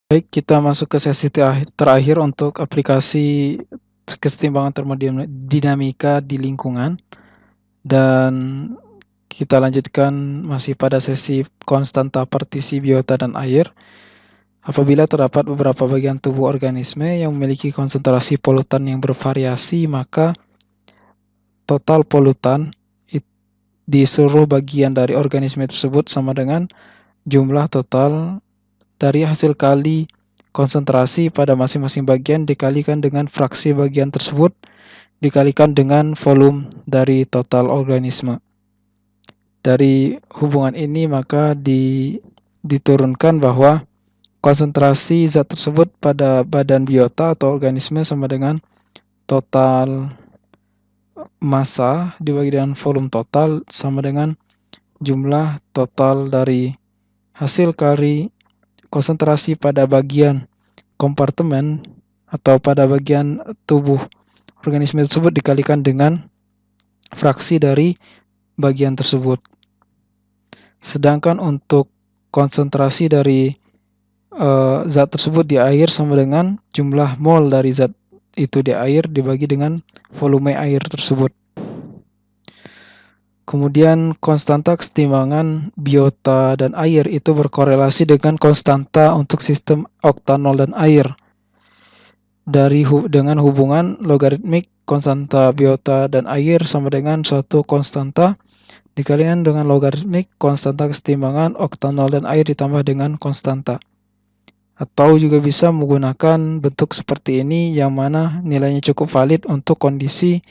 Baik, kita masuk ke sesi terakhir untuk aplikasi kesetimbangan termodinamika di lingkungan, dan kita lanjutkan masih pada sesi konstanta partisi biota dan air. Apabila terdapat beberapa bagian tubuh organisme yang memiliki konsentrasi polutan yang bervariasi, maka total polutan di seluruh bagian dari organisme tersebut sama dengan jumlah total dari hasil kali konsentrasi pada masing-masing bagian dikalikan dengan fraksi bagian tersebut dikalikan dengan volume dari total organisme. Dari hubungan ini maka diturunkan bahwa konsentrasi zat tersebut pada badan biota atau organisme sama dengan total massa dibagi dengan volume total sama dengan jumlah total dari hasil kali konsentrasi pada bagian kompartemen atau pada bagian tubuh organisme tersebut dikalikan dengan fraksi dari bagian tersebut. Sedangkan untuk konsentrasi dari zat tersebut di air sama dengan jumlah mol dari zat itu di air dibagi dengan volume air tersebut. Kemudian konstanta kesetimbangan biota dan air itu berkorelasi dengan konstanta untuk sistem oktanol dan air. Dengan hubungan logaritmik konstanta biota dan air sama dengan suatu konstanta dikalikan dengan logaritmik konstanta kesetimbangan oktanol dan air ditambah dengan konstanta. Atau juga bisa menggunakan bentuk seperti ini yang mana nilainya cukup valid untuk kondisi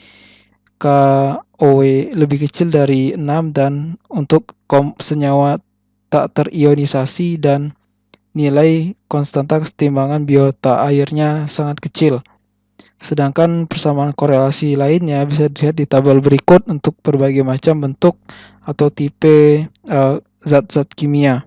KOW lebih kecil dari 6 dan untuk senyawa tak terionisasi dan nilai konstanta kesetimbangan biota airnya sangat kecil. Sedangkan persamaan korelasi lainnya bisa dilihat di tabel berikut untuk berbagai macam bentuk atau tipe zat-zat kimia.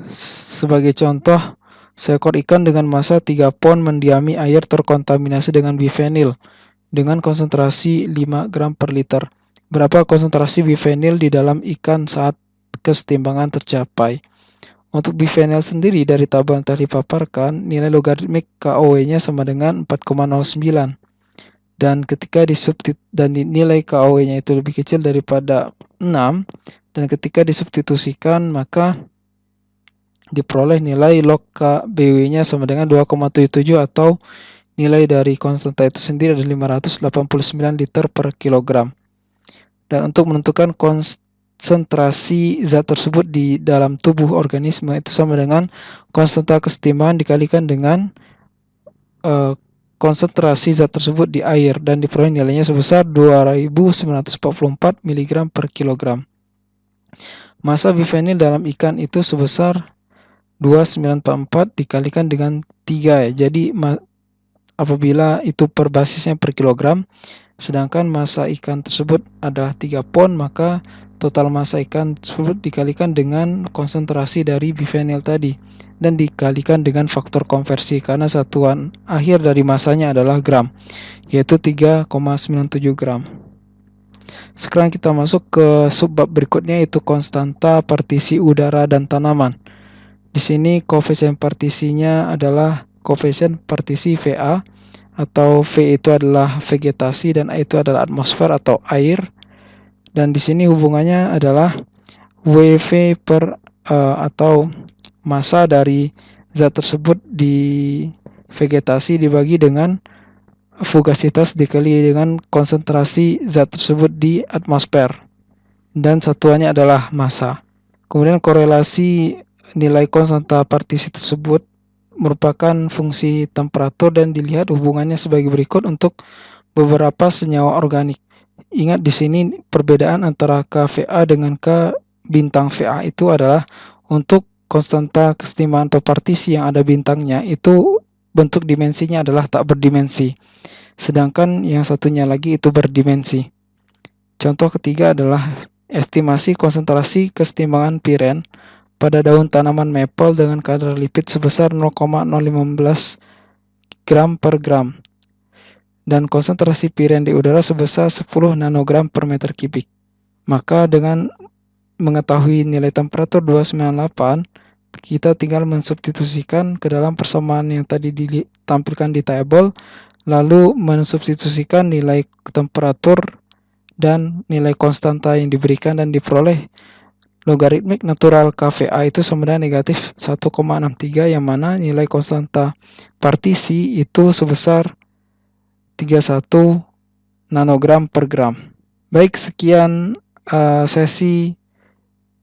Sebagai contoh, seekor ikan dengan massa 3 pon mendiami air terkontaminasi dengan bifenil dengan konsentrasi 5 gram per liter. Berapa konsentrasi bifenil di dalam ikan saat kesetimbangan tercapai? Untuk bifenil sendiri dari tabel yang telah dipaparkan, nilai logaritmik KOW-nya sama dengan 4,09. Dan ketika nilai KOW-nya itu lebih kecil daripada 6, dan ketika disubstitusikan maka diperoleh nilai log KBW-nya sama dengan 2,77 atau nilai dari konstanta itu sendiri adalah 589 liter per kilogram. Dan untuk menentukan konsentrasi zat tersebut di dalam tubuh organisme itu sama dengan konstanta kesetimbangan dikalikan dengan konsentrasi zat tersebut di air dan diperoleh nilainya sebesar 2944 mg per kilogram. Massa bifenil dalam ikan itu sebesar 2944 dikalikan dengan 3 ya. Jadi apabila itu per basisnya per kilogram, sedangkan massa ikan tersebut adalah 3 pon, maka total massa ikan tersebut dikalikan dengan konsentrasi dari bifenil tadi dan dikalikan dengan faktor konversi karena satuan akhir dari massanya adalah gram, yaitu 3,97 gram. Sekarang kita masuk ke subbab berikutnya, yaitu konstanta partisi udara dan tanaman. Di sini koefisien partisinya adalah koefisien partisi VA, atau V itu adalah vegetasi dan A itu adalah atmosfer atau air. Dan di sini hubungannya adalah WV per atau massa dari zat tersebut di vegetasi dibagi dengan fugasitas dikali dengan konsentrasi zat tersebut di atmosfer. Dan satuannya adalah massa. Kemudian korelasi nilai konstanta partisi tersebut merupakan fungsi temperatur dan dilihat hubungannya sebagai berikut untuk beberapa senyawa organik. Ingat di sini perbedaan antara KVA dengan K bintang VA itu adalah untuk konstanta kesetimbangan atau partisi yang ada bintangnya itu bentuk dimensinya adalah tak berdimensi. Sedangkan yang satunya lagi itu berdimensi. Contoh ketiga adalah estimasi konsentrasi kesetimbangan piren pada daun tanaman maple dengan kadar lipid sebesar 0,015 gram per gram dan konsentrasi piren di udara sebesar 10 nanogram per meter kubik. Maka dengan mengetahui nilai temperatur 298 kita tinggal mensubstitusikan ke dalam persamaan yang tadi ditampilkan di tabel, lalu mensubstitusikan nilai temperatur dan nilai konstanta yang diberikan dan diperoleh logaritmik natural KVA itu sama dengan negatif 1,63, yang mana nilai konstanta partisi itu sebesar 31 nanogram per gram. Baik, sekian sesi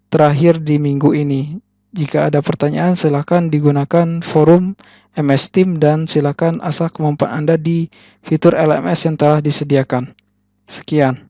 terakhir di minggu ini. Jika ada pertanyaan, silakan digunakan forum MS Team dan silakan asah kemampuan Anda di fitur LMS yang telah disediakan. Sekian.